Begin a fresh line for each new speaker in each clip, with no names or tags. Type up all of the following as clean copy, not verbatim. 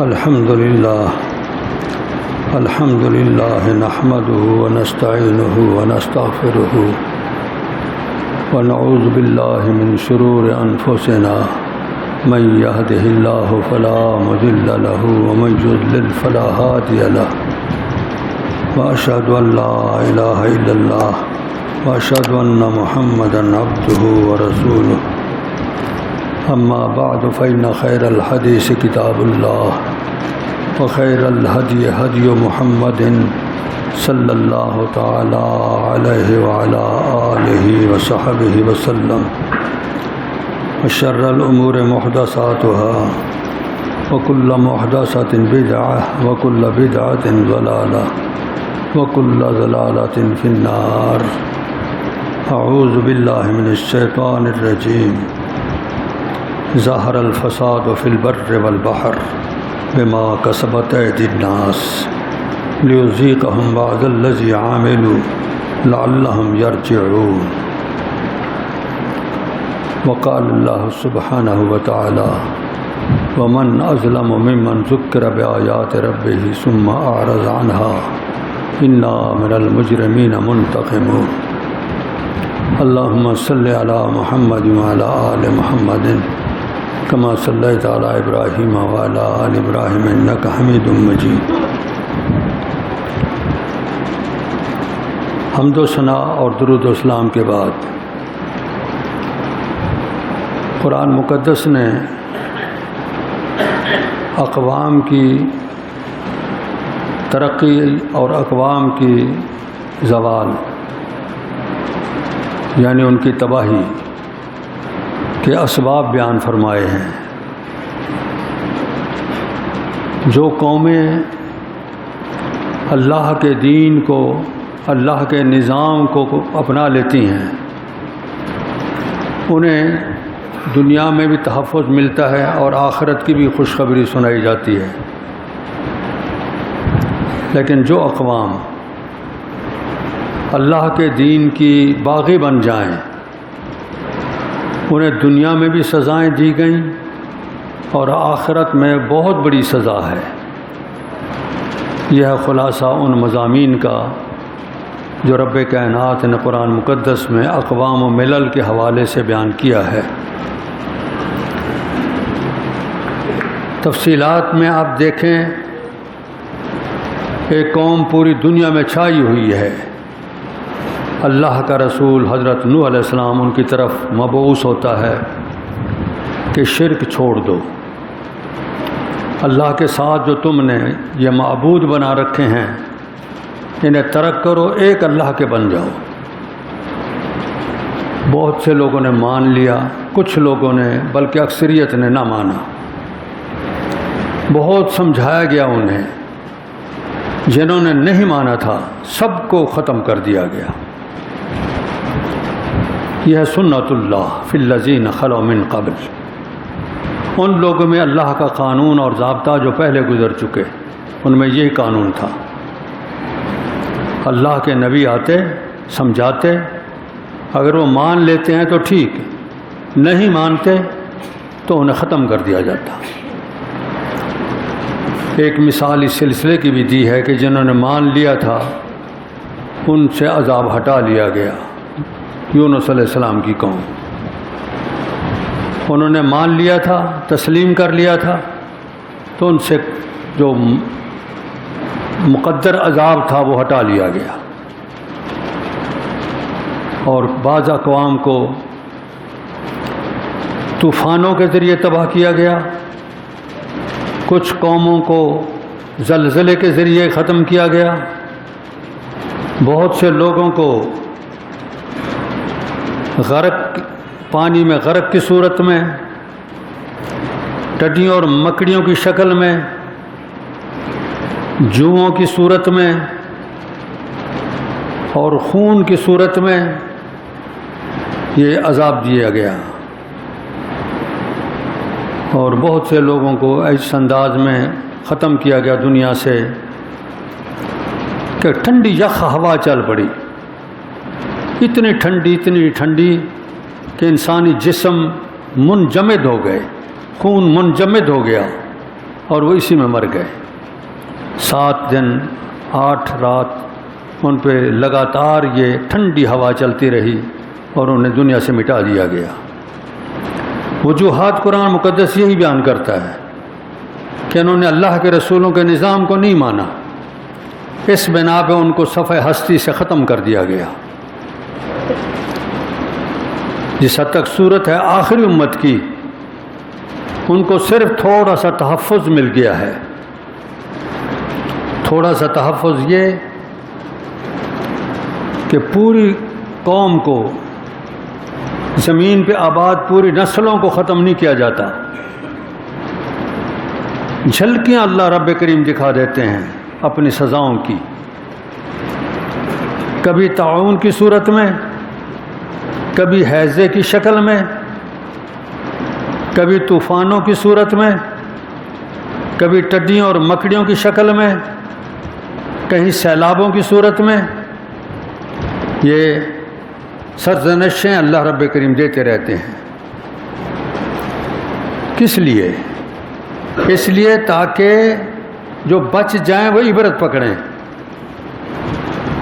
الحمد لله نحمده ونستعينه ونستغفره ونعوذ بالله من شرور أنفسنا من يهده الله فلا مضل له ومن يضلل فلا هادي له وأشهد أن لا إله إلا الله وأشهد أن محمدا عبده ورسوله أما بعد فإن خير الحديث كتاب الله وخير الهدي هدي محمد صلى الله تعالى عليه وعلى آله وصحبه وسلم وشر الأمور محدثاتها وكل محدثة بدعة وكل بدعة ضلالة وكل ضلالة في النار. أعوذ بالله من الشيطان الرجيم. ظهر الفساد في البر والبحر بما كسبت أيدي الناس ليذيقهم بعض الذي عملوا لعلهم يرجعون. وقال الله سبحانه وتعالى ومن أظلم ممن ذكر بآيات ربه ثم أعرض عنها إنا من المجرمين منتقمون. اللهم صل على محمد وعلى آل محمد كما صليت على إبراهيم وعلى آل إبراهيم إنك حميد مجيد. حمد و ثنا اور درود و اسلام کے بعد قرآن مقدس نے اقوام کی ترقی اور اقوام کی زوال یعنی ان کی تباہی کے اسباب بیان فرمائے ہیں. جو قومیں اللہ کے دین کو، اللہ کے نظام کو اپنا لیتی ہیں انہیں دنیا میں بھی تحفظ ملتا ہے اور آخرت کی بھی خوشخبری سنائی جاتی ہے. لیکن جو اقوام اللہ کے دین کی باغی بن جائیں انہیں دنیا میں بھی سزائیں دی گئیں اور آخرت میں بہت بڑی سزا ہے. یہ ہے خلاصہ ان مضامین کا جو رب کائنات نے قرآن مقدس میں اقوام و ملل کے حوالے سے بیان کیا ہے. تفصیلات میں آپ دیکھیں ایک قوم پوری دنیا میں چھائی ہوئی ہے. اللہ کا رسول حضرت نوح علیہ السلام ان کی طرف مبعوث ہوتا ہے کہ شرک چھوڑ دو، اللہ کے ساتھ جو تم نے یہ معبود بنا رکھے ہیں انہیں ترک کرو، ایک اللہ کے بن جاؤ. بہت سے لوگوں نے مان لیا، کچھ لوگوں نے بلکہ اکثریت نے نہ مانا. بہت سمجھایا گیا انہیں، جنہوں نے نہیں مانا تھا سب کو ختم کر دیا گیا. یہ ہے سنت اللہ فی الذین خلوا من قبل. ان لوگوں میں اللہ کا قانون اور ضابطہ جو پہلے گزر چکے ان میں یہی قانون تھا. اللہ کے نبی آتے سمجھاتے، اگر وہ مان لیتے ہیں تو ٹھیک، نہیں مانتے تو انہیں ختم کر دیا جاتا. ایک مثال اس سلسلے کی بھی دی ہے کہ جنہوں نے مان لیا تھا ان سے عذاب ہٹا لیا گیا. یونس علیہ السلام کی قوم، انہوں نے مان لیا تھا، تسلیم کر لیا تھا تو ان سے جو مقدر عذاب تھا وہ ہٹا لیا گیا. اور بعض اقوام کو طوفانوں کے ذریعے تباہ کیا گیا، کچھ قوموں کو زلزلے کے ذریعے ختم کیا گیا، بہت سے لوگوں کو غرق، پانی میں غرق کی صورت میں، ٹڈیوں اور مکڑیوں کی شکل میں، جوؤں کی صورت میں اور خون کی صورت میں یہ عذاب دیا گیا. اور بہت سے لوگوں کو اس انداز میں ختم کیا گیا دنیا سے کہ ٹھنڈی یخ ہوا چل پڑی، اتنی ٹھنڈی کہ انسانی جسم منجمد ہو گئے، خون منجمد ہو گیا اور وہ اسی میں مر گئے. 7 دن 8 رات ان پہ لگاتار یہ ٹھنڈی ہوا چلتی رہی اور انہیں دنیا سے مٹا دیا گیا. وجوہات قرآن مقدس یہی بیان کرتا ہے کہ انہوں نے اللہ کے رسولوں کے نظام کو نہیں مانا. اس بنا پہ ان کو صفحہ ہستی سے ختم کر دیا گیا. جس حد تک صورت ہے آخری امت کی، ان کو صرف تھوڑا سا تحفظ مل گیا ہے. تھوڑا سا تحفظ یہ کہ پوری قوم کو زمین پہ آباد پوری نسلوں کو ختم نہیں کیا جاتا. جھلکیاں اللہ رب کریم دکھا دیتے ہیں اپنی سزاؤں کی، کبھی طاعون کی صورت میں، کبھی ہیضے کی شکل میں، کبھی طوفانوں کی صورت میں، کبھی ٹڈیوں اور مکڑیوں کی شکل میں، کہیں سیلابوں کی صورت میں. یہ سرزنشیں اللہ رب کریم دیتے رہتے ہیں. کس لیے؟ اس لیے تاکہ جو بچ جائیں وہ عبرت پکڑیں.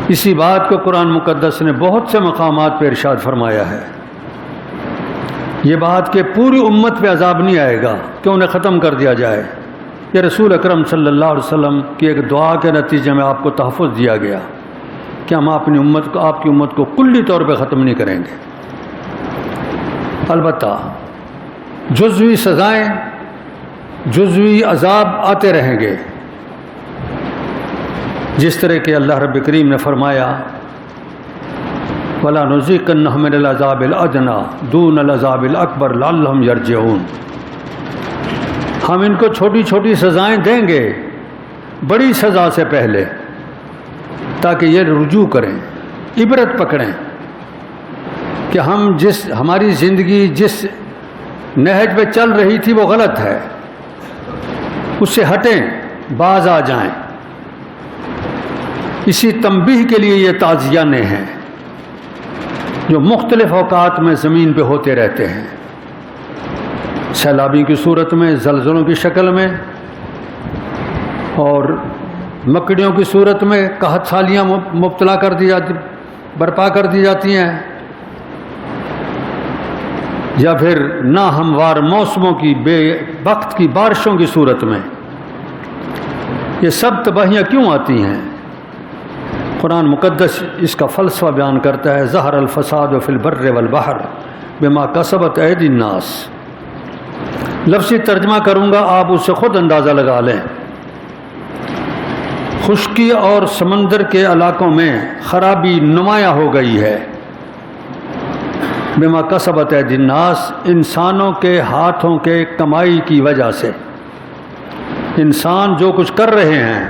اسی بات کو قرآن مقدس نے بہت سے مقامات پہ ارشاد فرمایا ہے. یہ بات کہ پوری امت پہ عذاب نہیں آئے گا کہ انہیں ختم کر دیا جائے. یہ رسول اکرم صلی اللہ علیہ وسلم کی ایک دعا کے نتیجے میں آپ کو تحفظ دیا گیا کہ ہم اپنی امت کو، آپ کی امت کو کلی طور پہ ختم نہیں کریں گے. البتہ جزوی سزائیں، جزوی عذاب آتے رہیں گے، جس طرح کہ اللہ رب کریم نے فرمایا وَلَا نُذِيقَنَّهُم مِّنَ الْعَذَابِ الْأَدْنَىٰ دُونَ الْعَذَابِ الْأَكْبَرِ لَعَلَّهُمْ يَرْجِعُونَ. ہم ان کو چھوٹی چھوٹی سزائیں دیں گے بڑی سزا سے پہلے، تاکہ یہ رجوع کریں، عبرت پکڑیں کہ ہماری زندگی جس نہج پہ چل رہی تھی وہ غلط ہے، اس سے ہٹیں، باز آ جائیں. اسی تنبیہ کے لیے یہ تعزیانے ہیں جو مختلف اوقات میں زمین پہ ہوتے رہتے ہیں. سیلابی کی صورت میں، زلزلوں کی شکل میں، اور مکڑیوں کی صورت میں قحط سالیاں مبتلا کر دی جاتی، برپا کر دی جاتی ہیں، یا پھر ناہموار موسموں کی بے وقت کی بارشوں کی صورت میں. یہ سب تباہیاں کیوں آتی ہیں؟ قرآن مقدس اس کا فلسفہ بیان کرتا ہے. ظہر الفساد فی البر والبحر بما کسبت ایدی الناس. لفظی ترجمہ کروں گا، آپ اس سے خود اندازہ لگا لیں. خشکی اور سمندر کے علاقوں میں خرابی نمایاں ہو گئی ہے. بما کسبت ایدی الناس، انسانوں کے ہاتھوں کے کمائی کی وجہ سے. انسان جو کچھ کر رہے ہیں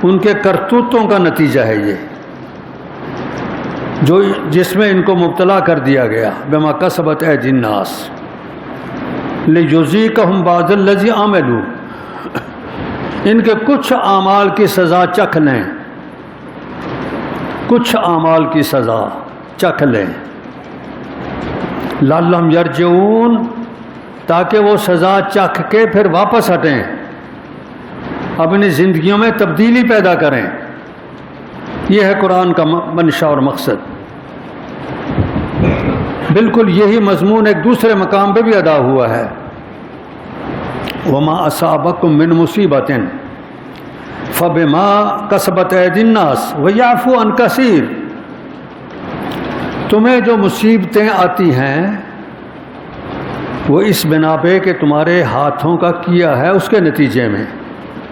ان کے کرتوتوں کا نتیجہ ہے یہ، جس میں ان کو مبتلا کر دیا گیا. بما کسبت ایدی الناس لیذیقہم بعض الذی عملوا، ان کے کچھ اعمال کی سزا چکھ لیں، کچھ اعمال کی سزا چکھ لیں. لعلہم یرجعون، تاکہ وہ سزا چکھ کے پھر واپس ہٹیں، اپنی زندگیوں میں تبدیلی پیدا کریں. یہ ہے قرآن کا منشا اور مقصد. بالکل یہی مضمون ایک دوسرے مقام پہ بھی ادا ہوا ہے. وما اصابکم من مصیبت فبما کسبت ایدی الناس ویعفو عن کثیر. تمہیں جو مصیبتیں آتی ہیں وہ اس بنا پہ کہ تمہارے ہاتھوں کا کیا ہے اس کے نتیجے میں.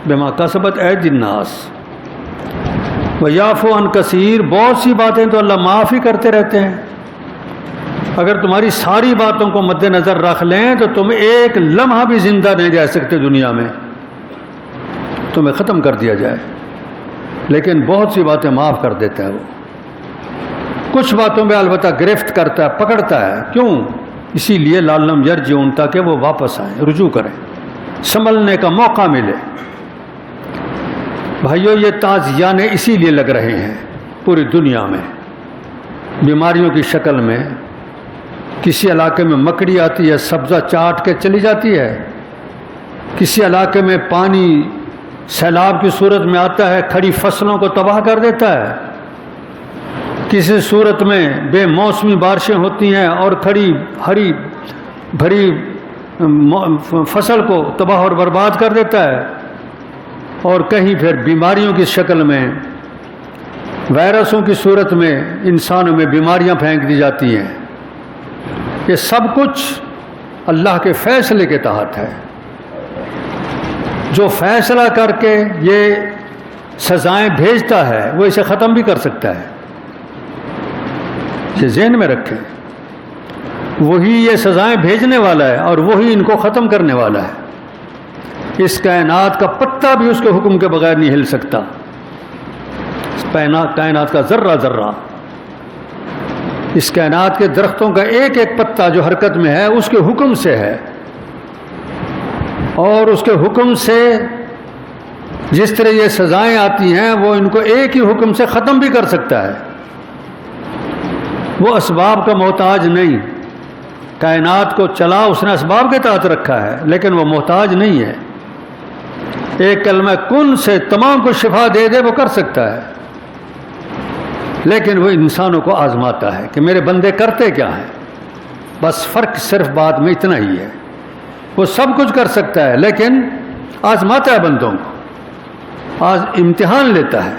بما کسبت ایدی الناس ویعفو عن کثیر. بہت سی باتیں تو اللہ معاف ہی کرتے رہتے ہیں. اگر تمہاری ساری باتوں کو مد نظر رکھ لیں تو تم ایک لمحہ بھی زندہ نہیں رہ سکتے دنیا میں، تمہیں ختم کر دیا جائے. لیکن بہت سی باتیں معاف کر دیتا ہے وہ. کچھ باتوں پہ البتہ گرفت کرتا ہے، پکڑتا ہے. کیوں؟ اسی لیے لعلہم یرجعون، تاکہ وہ واپس آئیں، رجوع کریں، سنبھلنے کا موقع ملے. بھائیو، یہ تعزیانے اسی لیے لگ رہے ہیں پوری دنیا میں. بیماریوں کی شکل میں کسی علاقے میں مکڑی آتی ہے، سبزہ چاٹ کے چلی جاتی ہے، کسی علاقے میں پانی سیلاب کی صورت میں آتا ہے، کھڑی فصلوں کو تباہ کر دیتا ہے، کسی صورت میں بے موسمی بارشیں ہوتی ہیں اور کھڑی ہری بھری فصل کو تباہ اور برباد کر دیتا ہے، اور کہیں پھر بیماریوں کی شکل میں، وائرسوں کی صورت میں انسانوں میں بیماریاں پھینک دی جاتی ہیں۔ یہ سب کچھ اللہ کے فیصلے کے تحت ہے، جو فیصلہ کر کے یہ سزائیں بھیجتا ہے وہ اسے ختم بھی کر سکتا ہے۔ یہ ذہن میں رکھیں، وہی یہ سزائیں بھیجنے والا ہے اور وہی ان کو ختم کرنے والا ہے۔ اس کائنات کا پتا بھی اس کے حکم کے بغیر نہیں ہل سکتا، اس کائنات کا ذرہ ذرہ، اس کائنات کے درختوں کا ایک ایک پتا جو حرکت میں ہے اس کے حکم سے ہے، اور اس کے حکم سے جس طرح یہ سزائیں آتی ہیں وہ ان کو ایک ہی حکم سے ختم بھی کر سکتا ہے۔ وہ اسباب کا محتاج نہیں، کائنات کو چلا اس نے اسباب کے تحت رکھا ہے، لیکن وہ محتاج نہیں ہے۔ ایک کلمہ کن سے تمام کو شفا دے دے وہ کر سکتا ہے، لیکن وہ انسانوں کو آزماتا ہے کہ میرے بندے کرتے کیا ہیں۔ بس فرق صرف بات میں اتنا ہی ہے، وہ سب کچھ کر سکتا ہے لیکن آزماتا ہے بندوں کو، آج امتحان لیتا ہے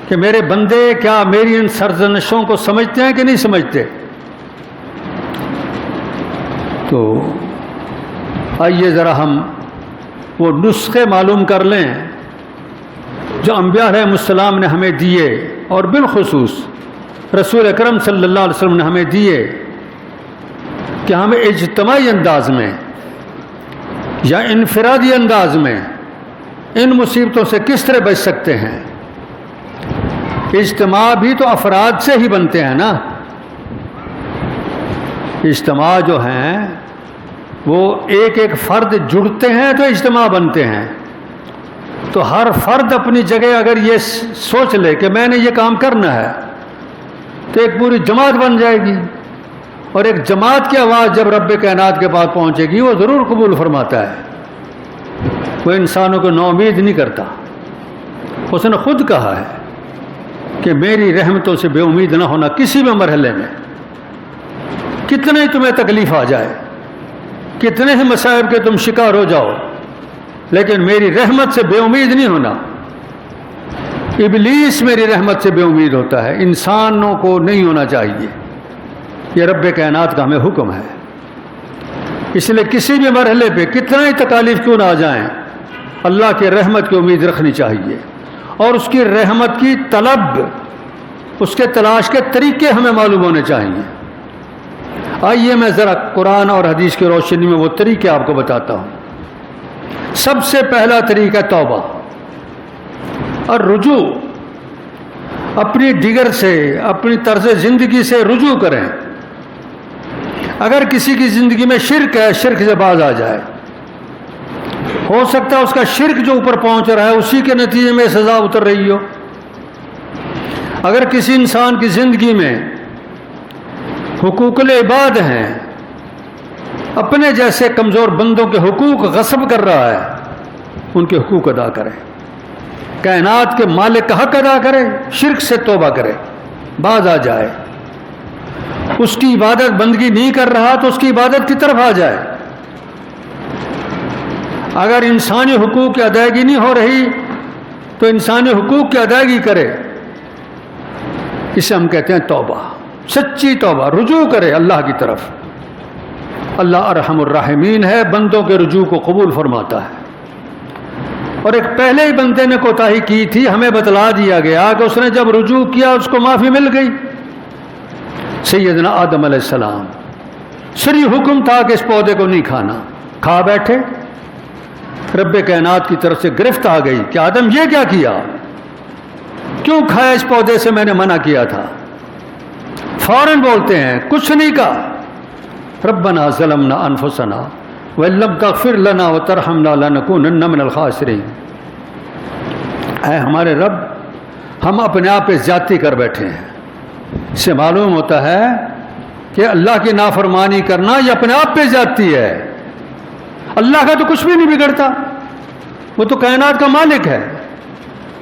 کہ میرے بندے کیا میری ان سرزنشوں کو سمجھتے ہیں کہ نہیں سمجھتے۔ تو آئیے ذرا ہم وہ نسخے معلوم کر لیں جو انبیاء علیہ السلام نے ہمیں دیے، اور بالخصوص رسول اکرم صلی اللہ علیہ وسلم نے ہمیں دیے، کہ ہمیں اجتماعی انداز میں یا انفرادی انداز میں ان مصیبتوں سے کس طرح بچ سکتے ہیں۔ اجتماع بھی تو افراد سے ہی بنتے ہیں نا، اجتماع جو ہیں وہ ایک ایک فرد جڑتے ہیں تو اجتماع بنتے ہیں۔ تو ہر فرد اپنی جگہ اگر یہ سوچ لے کہ میں نے یہ کام کرنا ہے تو ایک پوری جماعت بن جائے گی، اور ایک جماعت کی آواز جب رب کائنات کے پاس پہنچے گی وہ ضرور قبول فرماتا ہے۔ وہ انسانوں کو نا امید نہیں کرتا، اس نے خود کہا ہے کہ میری رحمتوں سے بے امید نہ ہونا کسی بھی مرحلے میں، کتنے ہی تمہیں تکلیف آ جائے، کتنے ہی مصائب کے تم شکار ہو جاؤ، لیکن میری رحمت سے بے امید نہیں ہونا۔ ابلیس میری رحمت سے بے امید ہوتا ہے، انسانوں کو نہیں ہونا چاہیے۔ یہ رب کائنات کا ہمیں حکم ہے، اس لیے کسی بھی مرحلے پہ کتنا ہی تکالیف کیوں نہ آ جائیں، اللہ کی رحمت کی امید رکھنی چاہیے، اور اس کی رحمت کی طلب، اس کے تلاش کے طریقے ہمیں معلوم ہونے چاہیے۔ آئیے میں ذرا قرآن اور حدیث کی روشنی میں وہ طریقے آپ کو بتاتا ہوں۔ سب سے پہلا طریقہ توبہ اور رجوع، اپنی ڈگر سے، اپنی طرز زندگی سے رجوع کریں۔ اگر کسی کی زندگی میں شرک ہے، شرک سے باز آ جائے۔ ہو سکتا ہے اس کا شرک جو اوپر پہنچ رہا ہے اسی کے نتیجے میں سزا اتر رہی ہو۔ اگر کسی انسان کی زندگی میں حقوق العباد ہیں، اپنے جیسے کمزور بندوں کے حقوق غصب کر رہا ہے، ان کے حقوق ادا کرے، کائنات کے مالک کا حق ادا کرے، شرک سے توبہ کرے، باز آ جائے۔ اس کی عبادت بندگی نہیں کر رہا تو اس کی عبادت کی طرف آ جائے۔ اگر انسانی حقوق کی ادائیگی نہیں ہو رہی تو انسانی حقوق کی ادائیگی کرے، اسے ہم کہتے ہیں توبہ، سچی توبہ، رجوع کرے اللہ کی طرف۔ اللہ ارحم الراحمین ہے، بندوں کے رجوع کو قبول فرماتا ہے۔ اور ایک پہلے ہی بندے نے کوتاہی کی تھی، ہمیں بتلا دیا گیا کہ اس نے جب رجوع کیا اس کو معافی مل گئی۔ سیدنا آدم علیہ السلام، شرعی حکم تھا کہ اس پودے کو نہیں کھانا، کھا بیٹھے، رب کائنات کی طرف سے گرفت آ گئی کہ آدم یہ کیا کیا، کیوں کھایا اس پودے سے، میں نے منع کیا تھا۔ فوراً بولتے ہیں کچھ نہیں کہا، ربنا ظلمنا انفسنا وان لم تغفر لنا وترحمنا لنکونن من الخاسرین۔ اے ہمارے رب، ہم اپنے آپ پہ زیادتی کر بیٹھے ہیں۔ اس سے معلوم ہوتا ہے کہ اللہ کی نافرمانی کرنا یہ اپنے آپ پہ زیادتی ہے۔ اللہ کا تو کچھ بھی نہیں بگڑتا، وہ تو کائنات کا مالک ہے۔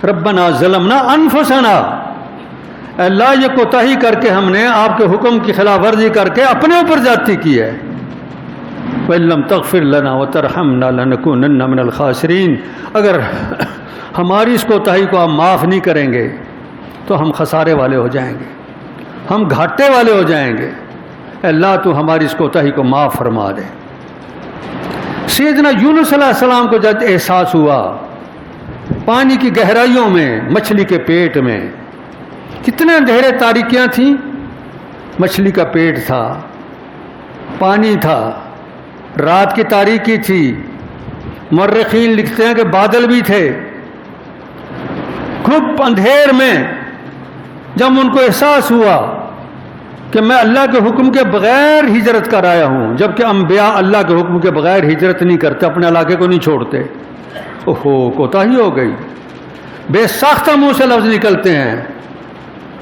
ربنا ظلمنا انفسنا، اللہ یہ کوتاہی کر کے ہم نے آپ کے حکم کی خلاف ورزی کر کے اپنے اوپر زیادتی کی ہے۔ وَإِن لَّمْ تَغْفِرْ لَنَا وَتَرْحَمْنَا لَنَكُونَنَّ مِنَ الْخَاسِرِينَ، اگر ہماری اس کوتاہی کو آپ معاف نہیں کریں گے تو ہم خسارے والے ہو جائیں گے، ہم گھاٹے والے ہو جائیں گے۔ اللہ تو ہماری اس کوتاہی کو معاف فرما دے۔ سیدنا یونس علیہ السلام کو جب احساس ہوا پانی کی گہرائیوں میں، مچھلی کے پیٹ میں کتنے اندھیرے تاریکیاں تھیں، مچھلی کا پیٹ تھا، پانی تھا، رات کی تاریکی تھی، مورخین لکھتے ہیں کہ بادل بھی تھے، خوب اندھیر میں جب ان کو احساس ہوا کہ میں اللہ کے حکم کے بغیر ہجرت کر آیا ہوں، جبکہ انبیاء اللہ کے حکم کے بغیر ہجرت نہیں کرتے، اپنے علاقے کو نہیں چھوڑتے، اوہو کوتاہی ہو گئی، بے ساختہ منہ سے لفظ نکلتے ہیں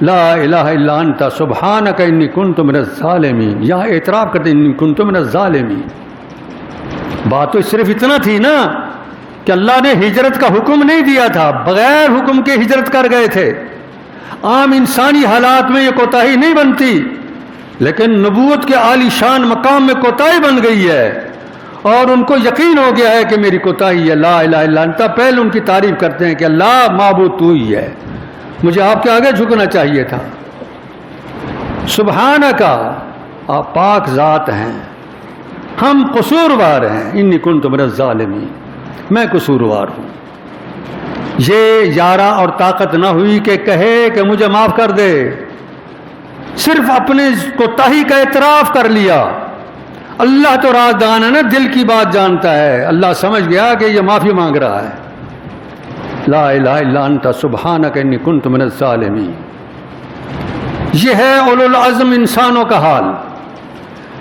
لا الہ الا انت سبحانک انی کنت من الظالمین، یہاں اعتراف کرتے انی کنت من الظالمین۔ بات تو صرف اتنا تھی نا کہ اللہ نے ہجرت کا حکم نہیں دیا تھا، بغیر حکم کے ہجرت کر گئے تھے۔ عام انسانی حالات میں یہ کوتاہی نہیں بنتی، لیکن نبوت کے عالی شان مقام میں کوتاہی بن گئی ہے، اور ان کو یقین ہو گیا ہے کہ میری کوتاہی ہے۔ لا الہ الا انت، پہلے ان کی تعریف کرتے ہیں کہ اللہ معبود تو ہی ہے، مجھے آپ کے آگے جھکنا چاہیے تھا۔ سبحانک، آپ پاک ذات ہیں، ہم قصوروار ہیں، انی کنت من الظالمین، میں قصوروار ہوں۔ یہ یارہ اور طاقت نہ ہوئی کہ کہے کہ مجھے معاف کر دے، صرف اپنے کوتاہی کا اعتراف کر لیا۔ اللہ تو رازدان ہے نا، دل کی بات جانتا ہے، اللہ سمجھ گیا کہ یہ معافی مانگ رہا ہے۔ لا الہ الا انت سبحانک انی کنت من الظالمین۔ یہ ہے اولو العزم انسانوں کا حال،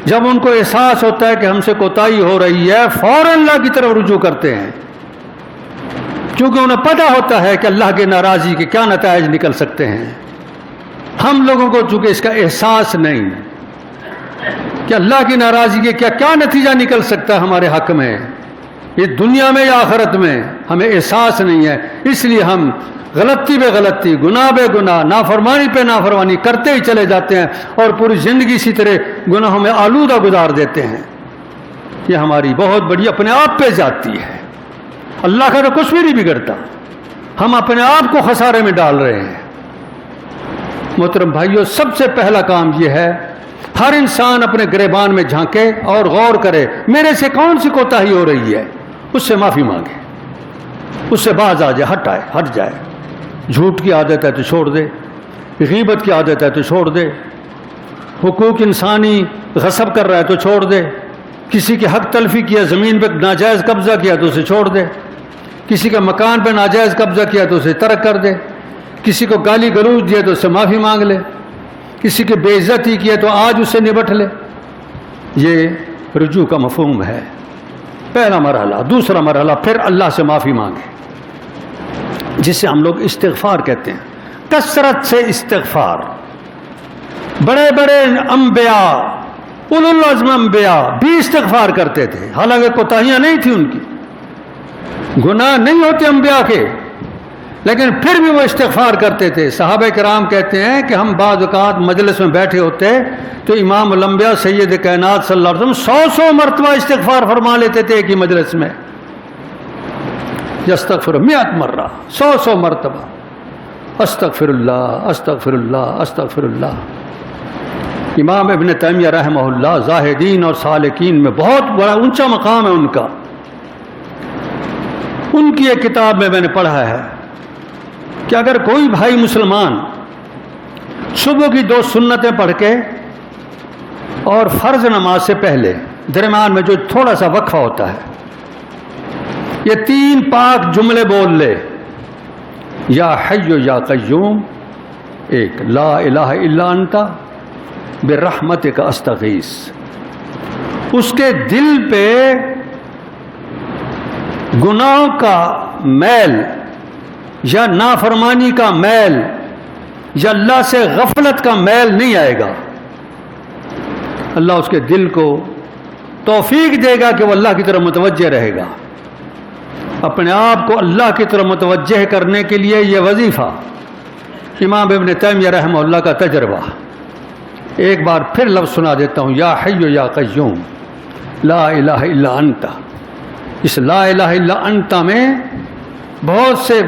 جب ان کو احساس ہوتا ہے کہ ہم سے کوتاہی ہو رہی ہے فوراً اللہ کی طرف رجوع کرتے ہیں، کیونکہ انہیں پتہ ہوتا ہے کہ اللہ کے ناراضی کے کیا نتائج نکل سکتے ہیں۔ ہم لوگوں کو چونکہ اس کا احساس نہیں کہ اللہ کی ناراضی کے کیا نتیجہ نکل سکتا ہے ہمارے حق میں، یہ دنیا میں یا آخرت میں ہمیں احساس نہیں ہے، اس لیے ہم غلطی بے غلطی، گناہ بے گناہ، نافرمانی پہ نافرمانی کرتے ہی چلے جاتے ہیں، اور پوری زندگی اسی طرح گناہوں میں آلودہ گزار دیتے ہیں۔ یہ ہماری بہت بڑی اپنے آپ پہ جاتی ہے، اللہ کا تو کچھ بھی نہیں بگڑتا، ہم اپنے آپ کو خسارے میں ڈال رہے ہیں۔ محترم بھائیو، سب سے پہلا کام یہ ہے ہر انسان اپنے گریبان میں جھانکے اور غور کرے، میرے سے کون سی کوتاہی ہو رہی ہے، اس سے معافی مانگے، اس سے باز آ جائے، ہٹ جائے۔ جھوٹ کی عادت ہے تو چھوڑ دے، غیبت کی عادت ہے تو چھوڑ دے، حقوق انسانی غصب کر رہا ہے تو چھوڑ دے، کسی کے حق تلفی کیا، زمین پہ ناجائز قبضہ کیا تو اسے چھوڑ دے، کسی کے مکان پہ ناجائز قبضہ کیا تو اسے ترک کر دے، کسی کو گالی گلوچ دیا تو اس سے معافی مانگ لے، کسی کی بے عزتی کی ہے تو آج اس سے نبٹ لے۔ یہ رجوع کا مفہوم ہے، پہلا مرحلہ۔ دوسرا مرحلہ پھر اللہ سے معافی مانگے، جسے ہم لوگ استغفار کہتے ہیں، کثرت سے استغفار۔ بڑے بڑے انبیاء، اولو العزم انبیاء بھی استغفار کرتے تھے، حالانکہ کوتاہیاں نہیں تھیں ان کی، گناہ نہیں ہوتے انبیاء کے، لیکن پھر بھی وہ استغفار کرتے تھے۔ صحابہ کرام کہتے ہیں کہ ہم بعض اوقات مجلس میں بیٹھے ہوتے تو امام الانبیاء سید کائنات صلی اللہ علیہ وسلم 100 مرتبہ استغفار فرما لیتے تھے ایک ہی مجلس میں، یستغفر 100 مرہ، 100 مرتبہ، استغفر اللہ استغفر اللہ استغفر اللہ۔ امام ابن تیمیہ رحمہ اللہ زاہدین اور سالکین میں بہت بڑا اونچا مقام ہے ان کا۔ ان کی ایک کتاب میں نے پڑھا ہے کہ اگر کوئی بھائی مسلمان صبح کی 2 سنتیں پڑھ کے اور فرض نماز سے پہلے درمیان میں جو تھوڑا سا وقفہ ہوتا ہے، یہ 3 پاک جملے بول لے، یا حی یا قیوم، ایک لا الہ الا انت برحمتک استغیث، اس کے دل پہ گناہوں کا میل یا نافرمانی کا میل یا اللہ سے غفلت کا میل نہیں آئے گا۔ اللہ اس کے دل کو توفیق دے گا کہ وہ اللہ کی طرف متوجہ رہے گا. اپنے آپ کو اللہ کی طرف متوجہ کرنے کے لیے یہ وظیفہ امام ابن تیمیہ رحمہ اللہ کا تجربہ. ایک بار پھر لفظ سنا دیتا ہوں، یا حی یا قیوم لا الہ الا انت. اس لا الہ الا انت میں بہت سے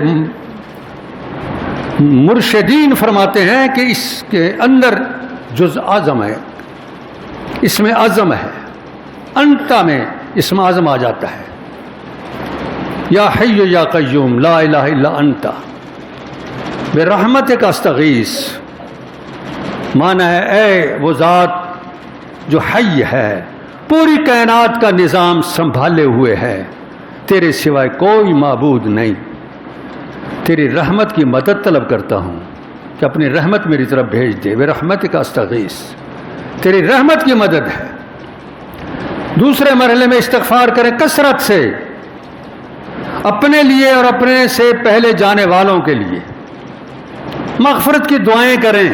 مرشدین فرماتے ہیں کہ اس کے اندر جز اعظم ہے، اس میں عظم ہے. انت میں اسم اعظم آ جاتا ہے. یا حی یا قیوم لا الہ الا انت برحمتک استغیث، معنی ہے اے وہ ذات جو حی ہے، پوری کائنات کا نظام سنبھالے ہوئے ہے، تیرے سوائے کوئی معبود نہیں، تیری رحمت کی مدد طلب کرتا ہوں کہ اپنی رحمت میری طرف بھیج دے. برحمتک استغیث، تیری رحمت کی مدد ہے. دوسرے مرحلے میں استغفار کریں کثرت سے، اپنے لیے اور اپنے سے پہلے جانے والوں کے لیے. مغفرت کی دعائیں کریں.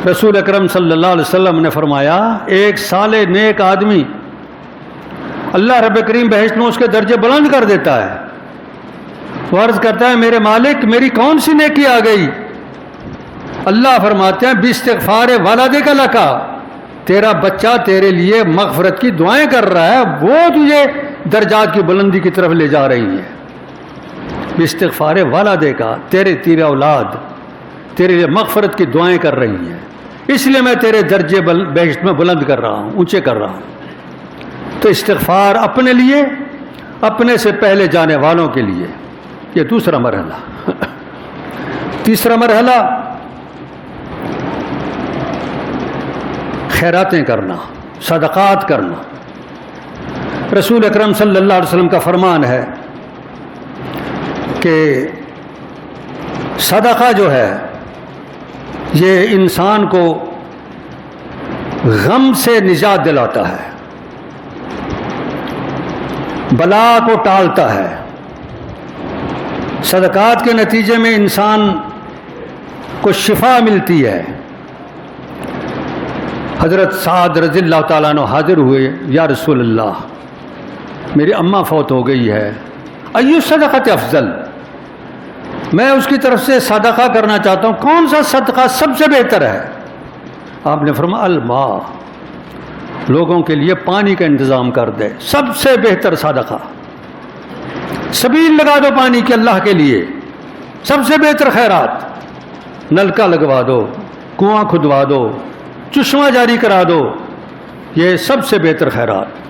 رسول اکرم صلی اللہ علیہ وسلم نے فرمایا ایک صالح نیک آدمی اللہ رب کریم بہشت میں اس کے درجے بلند کر دیتا ہے. وہ عرض کرتا ہے میرے مالک میری کون سی نیکی آ گئی؟ اللہ فرماتے ہیں باستغفار والدک لکا، تیرا بچہ تیرے لیے مغفرت کی دعائیں کر رہا ہے، وہ تجھے درجات کی بلندی کی طرف لے جا رہی ہے. باستغفار والدک، تیرے اولاد تیرے لیے مغفرت کی دعائیں کر رہی ہیں، اس لیے میں تیرے درجے بہشت میں بلند کر رہا ہوں، اونچے کر رہا ہوں. تو استغفار اپنے لیے، اپنے سے پہلے جانے والوں کے لیے، یہ دوسرا مرحلہ. تیسرا مرحلہ خیراتیں کرنا، صدقات کرنا. رسول اکرم صلی اللہ علیہ وسلم کا فرمان ہے کہ صدقہ جو ہے یہ انسان کو غم سے نجات دلاتا ہے، بلا کو ٹالتا ہے. صدقات کے نتیجے میں انسان کو شفا ملتی ہے. حضرت سعد رضی اللہ تعالیٰ عنہ حاضر ہوئے، یا رسول اللہ میری اماں فوت ہو گئی ہے، ایو صدقۃ افضل، میں اس کی طرف سے صدقہ کرنا چاہتا ہوں، کون سا صدقہ سب سے بہتر ہے؟ آپ نے فرمایا الماء، لوگوں کے لیے پانی کا انتظام کر دے، سب سے بہتر صدقہ. سبیل لگا دو پانی کے اللہ کے لیے، سب سے بہتر خیرات. نلکا لگوا دو، کنواں کھدوا دو، چشمہ جاری کرا دو، یہ سب سے بہتر خیرات.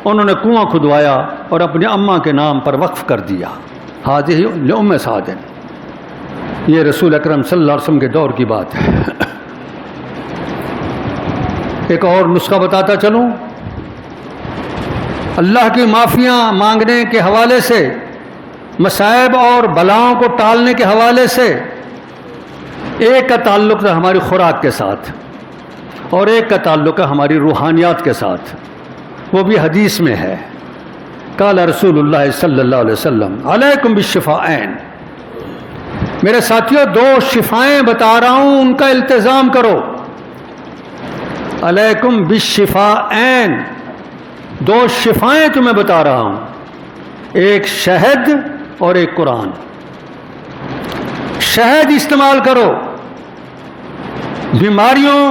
انہوں نے کنواں کھدوایا اور اپنی اماں کے نام پر وقف کر دیا. حاضر لأم سعد، یہ رسول اکرم صلی اللہ علیہ وسلم کے دور کی بات ہے. ایک اور نسخہ بتاتا چلوں، اللہ کی معافیاں مانگنے کے حوالے سے، مصائب اور بلاؤں کو ٹالنے کے حوالے سے ایک کا تعلق ہے ہماری خوراک کے ساتھ اور ایک کا تعلق ہے ہماری روحانیات کے ساتھ. وہ بھی حدیث میں ہے. قال رسول اللہ صلی اللہ علیہ وسلم علیکم بالشفاءین، میرے ساتھیوں دو شفائیں بتا رہا ہوں، ان کا التزام کرو. علیکم بالشفاءین، دو شفائیں تمہیں بتا رہا ہوں، ایک شہد اور ایک قرآن. شہد استعمال کرو، بیماریوں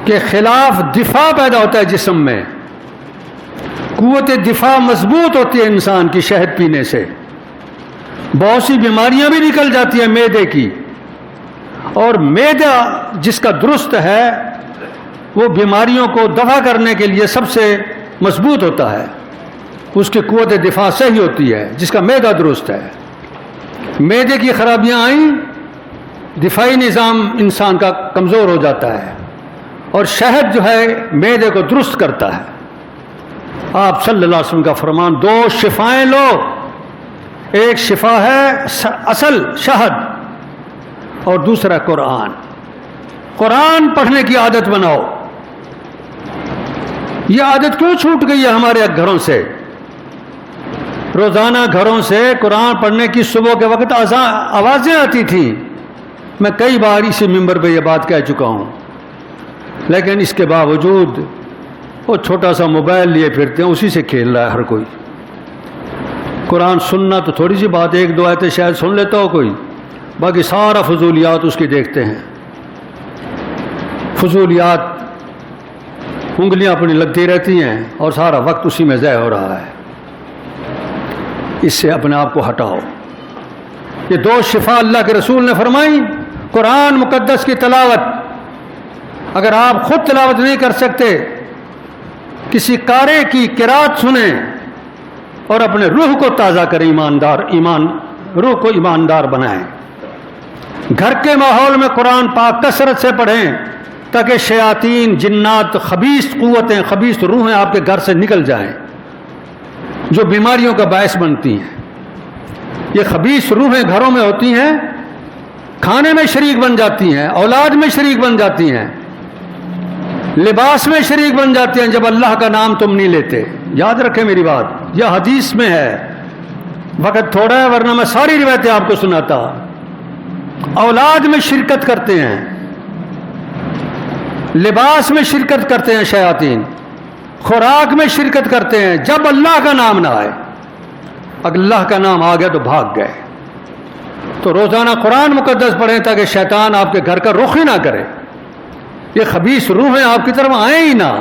کے خلاف دفاع پیدا ہوتا ہے جسم میں، قوت دفاع مضبوط ہوتی ہے انسان کی شہد پینے سے. بہت سی بیماریاں بھی نکل جاتی ہیں معدے کی، اور معدہ جس کا درست ہے وہ بیماریوں کو دفع کرنے کے لیے سب سے مضبوط ہوتا ہے، اس کی قوت دفاع صحیح ہوتی ہے جس کا معدہ درست ہے. معدے کی خرابیاں آئیں، دفاعی نظام انسان کا کمزور ہو جاتا ہے، اور شہد جو ہے معدے کو درست کرتا ہے. آپ صلی اللہ علیہ وسلم کا فرمان، دو شفائیں لو، ایک شفا ہے اصل شہد اور دوسرا قرآن. قرآن پڑھنے کی عادت بناؤ. یہ عادت کیوں چھوٹ گئی ہے ہمارے گھروں سے؟ روزانہ گھروں سے قرآن پڑھنے کی صبح کے وقت آوازیں آتی تھیں. میں کئی بار اسی ممبر پہ یہ بات کہہ چکا ہوں، لیکن اس کے باوجود وہ چھوٹا سا موبائل لیے پھرتے ہیں، اسی سے کھیل رہا ہے ہر کوئی۔ قرآن سننا تو تھوڑی سی بات، ایک دو آیتیں شاید سن لیتا ہو کوئی، باقی سارا فضولیات اس کی دیکھتے ہیں، فضولیات انگلیاں اپنی لگتی رہتی ہیں اور سارا وقت اسی میں ضائع ہو رہا ہے۔ اس سے اپنے آپ کو ہٹاؤ۔ یہ دو شفا اللہ کے رسول نے فرمائی، قرآن مقدس کی تلاوت۔ اگر آپ خود تلاوت نہیں کر سکتے، کسی قاری کی قرات سنیں اور اپنے روح کو تازہ کریں، روح کو ایماندار بنائیں۔ گھر کے ماحول میں قرآن پاک کثرت سے پڑھیں تاکہ شیاطین، جنات، خبیث قوتیں، خبیث روحیں آپ کے گھر سے نکل جائیں جو بیماریوں کا باعث بنتی ہیں۔ یہ خبیث روحیں گھروں میں ہوتی ہیں، کھانے میں شریک بن جاتی ہیں، اولاد میں شریک بن جاتی ہیں، لباس میں شریک بن جاتے ہیں جب اللہ کا نام تم نہیں لیتے۔ یاد رکھیں میری بات، یہ حدیث میں ہے، وقت تھوڑا ہے ورنہ میں ساری روایتیں آپ کو سناتا۔ اولاد میں شرکت کرتے ہیں، لباس میں شرکت کرتے ہیں شیاطین، خوراک میں شرکت کرتے ہیں جب اللہ کا نام نہ آئے۔ اگر اللہ کا نام آ گیا تو بھاگ گئے۔ تو روزانہ قرآن مقدس پڑھیں تاکہ شیطان آپ کے گھر کا رخ ہی نہ کرے، یہ خبیث روحیں آپ کی طرف آئیں ہی نہ۔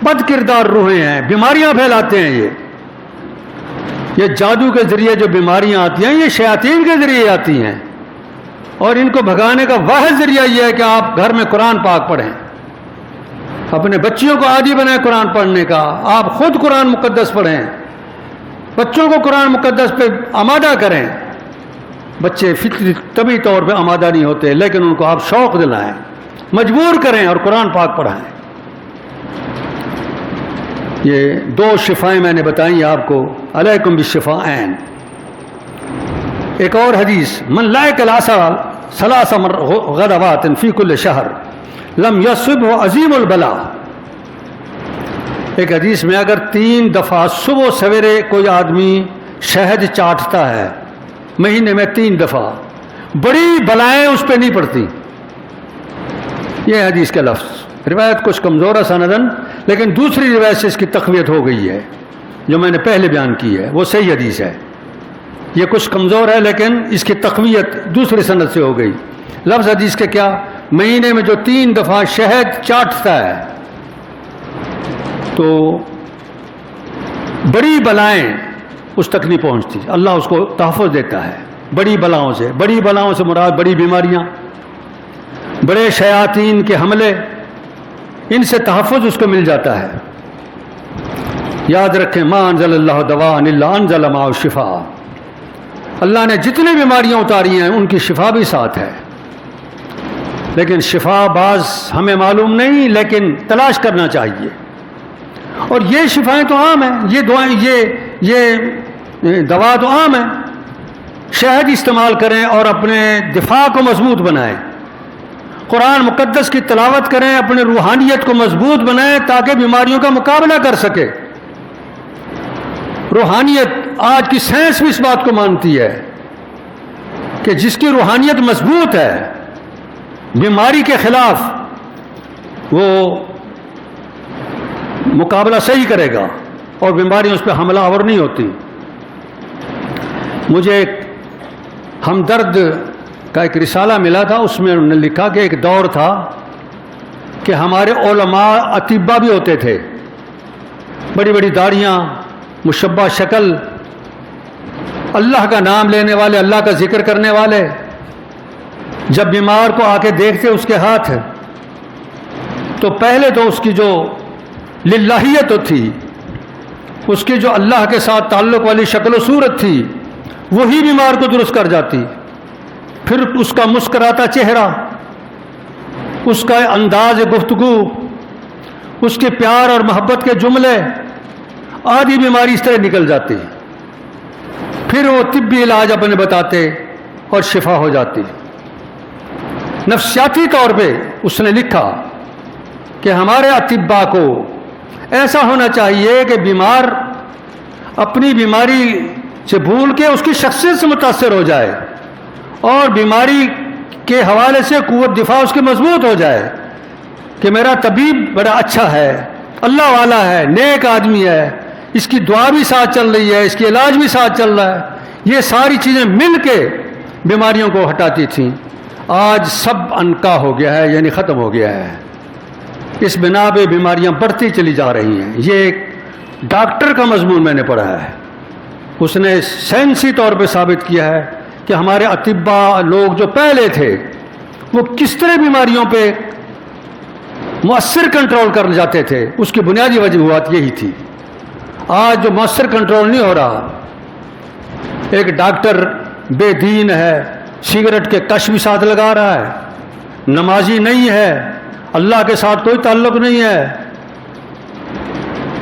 بد کردار روحیں ہیں، بیماریاں پھیلاتے ہیں۔ یہ جادو کے ذریعے جو بیماریاں آتی ہیں یہ شیاطین کے ذریعے آتی ہیں، اور ان کو بھگانے کا واحد ذریعہ یہ ہے کہ آپ گھر میں قرآن پاک پڑھیں، اپنے بچیوں کو عادی بنائیں قرآن پڑھنے کا، آپ خود قرآن مقدس پڑھیں، بچوں کو قرآن مقدس پہ آمادہ کریں۔ بچے فطری طبی طور پہ آمادہ نہیں ہوتے، لیکن ان کو آپ شوق دلائیں، مجبور کریں اور قرآن پاک پڑھائیں۔ یہ دو شفائیں میں نے بتائیں آپ کو، علیکم بالشفاءین۔ ایک اور حدیث، من لائق العسل ثلاث غدوات فی کل شہر لم یصبہ عظیم البلا۔ ایک حدیث میں اگر 3 دفعہ صبح سویرے کوئی آدمی شہد چاٹتا ہے مہینے میں 3 دفعہ، بڑی بلائیں اس پہ نہیں پڑتی۔ یہ حدیث کا لفظ، روایت کچھ کمزور ہے سندن، لیکن دوسری روایت سے اس کی تقویت ہو گئی ہے جو میں نے پہلے بیان کی ہے، وہ صحیح حدیث ہے۔ یہ کچھ کمزور ہے لیکن اس کی تقویت دوسری سند سے ہو گئی۔ لفظ حدیث کے کیا، مہینے میں جو 3 دفعہ شہد چاٹتا ہے تو بڑی بلائیں اس تک نہیں پہنچتی، اللہ اس کو تحفظ دیتا ہے بڑی بلاؤں سے۔ بڑی بلاؤں سے مراد بڑی بیماریاں، بڑے شیاطین کے حملے، ان سے تحفظ اس کو مل جاتا ہے۔ یاد رکھیں، ما انزل اللہ دواء الا انزل معه الشفاء۔ اللہ نے جتنی بیماریاں اتاری ہیں ان کی شفا بھی ساتھ ہے، لیکن شفا بعض ہمیں معلوم نہیں، لیکن تلاش کرنا چاہیے۔ اور یہ شفائیں تو عام ہیں، یہ دعائیں، یہ دوا تو عام ہے۔ شہد استعمال کریں اور اپنے دفاع کو مضبوط بنائیں، قرآن مقدس کی تلاوت کریں، اپنے روحانیت کو مضبوط بنائیں تاکہ بیماریوں کا مقابلہ کر سکے۔ روحانیت، آج کی سائنس بھی اس بات کو مانتی ہے کہ جس کی روحانیت مضبوط ہے بیماری کے خلاف وہ مقابلہ صحیح کرے گا اور بیماری اس پہ حملہ آور نہیں ہوتی۔ مجھے ایک ہمدرد کا ایک رسالہ ملا تھا، اس میں انہوں نے لکھا کہ ایک دور تھا کہ ہمارے علماء اطباء بھی ہوتے تھے، بڑی بڑی داڑھیاں، مشبہ شکل، اللہ کا نام لینے والے، اللہ کا ذکر کرنے والے۔ جب بیمار کو آ کے دیکھتے اس کے ہاتھ تو پہلے تو اس کی جو للہیت تھی، اس کی جو اللہ کے ساتھ تعلق والی شکل و صورت تھی، وہی بیمار کو درست کر جاتی۔ پھر اس کا مسکراتا چہرہ، اس کا انداز گفتگو، اس کے پیار اور محبت کے جملے، آدھی بیماری اس طرح نکل جاتی۔ پھر وہ طبی علاج اپنے بتاتے اور شفا ہو جاتی۔ نفسیاتی طور پہ اس نے لکھا کہ ہمارے اطباء کو ایسا ہونا چاہیے کہ بیمار اپنی بیماری سے بھول کے اس کی شخصیت سے متاثر ہو جائے اور بیماری کے حوالے سے قوت دفاع اس کی مضبوط ہو جائے کہ میرا طبیب بڑا اچھا ہے، اللہ والا ہے، نیک آدمی ہے، اس کی دعا بھی ساتھ چل رہی ہے، اس کی علاج بھی ساتھ چل رہا ہے، یہ ساری چیزیں مل کے بیماریوں کو ہٹاتی تھیں. آج سب انکا ہو گیا ہے، یعنی ختم ہو گیا ہے. اس بنا پہ بیماریاں بڑھتی چلی جا رہی ہیں. یہ ایک ڈاکٹر کا مضمون میں نے پڑھا ہے، اس نے سائنسی طور پہ ثابت کیا ہے کہ ہمارے اطباء لوگ جو پہلے تھے وہ کس طرح بیماریوں پہ مؤثر کنٹرول کر جاتے تھے. اس کی بنیادی وجوہات یہی تھی. آج جو مؤثر کنٹرول نہیں ہو رہا، ایک ڈاکٹر بے دین ہے، سگریٹ کے کش بھی ساتھ لگا رہا ہے، نمازی نہیں ہے، اللہ کے ساتھ کوئی تعلق نہیں ہے،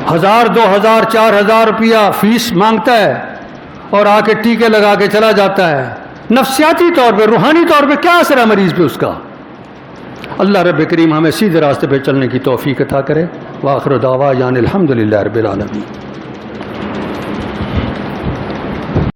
1000 2000 4000 روپیہ فیس مانگتا ہے اور آ کے ٹیکے لگا کے چلا جاتا ہے. نفسیاتی طور پہ، روحانی طور پہ کیا اثر ہے مریض پہ اس کا؟ اللہ رب کریم ہمیں سیدھے راستے پہ چلنے کی توفیق عطا کرے. وآخر دعوانا الحمدللہ رب العالمین.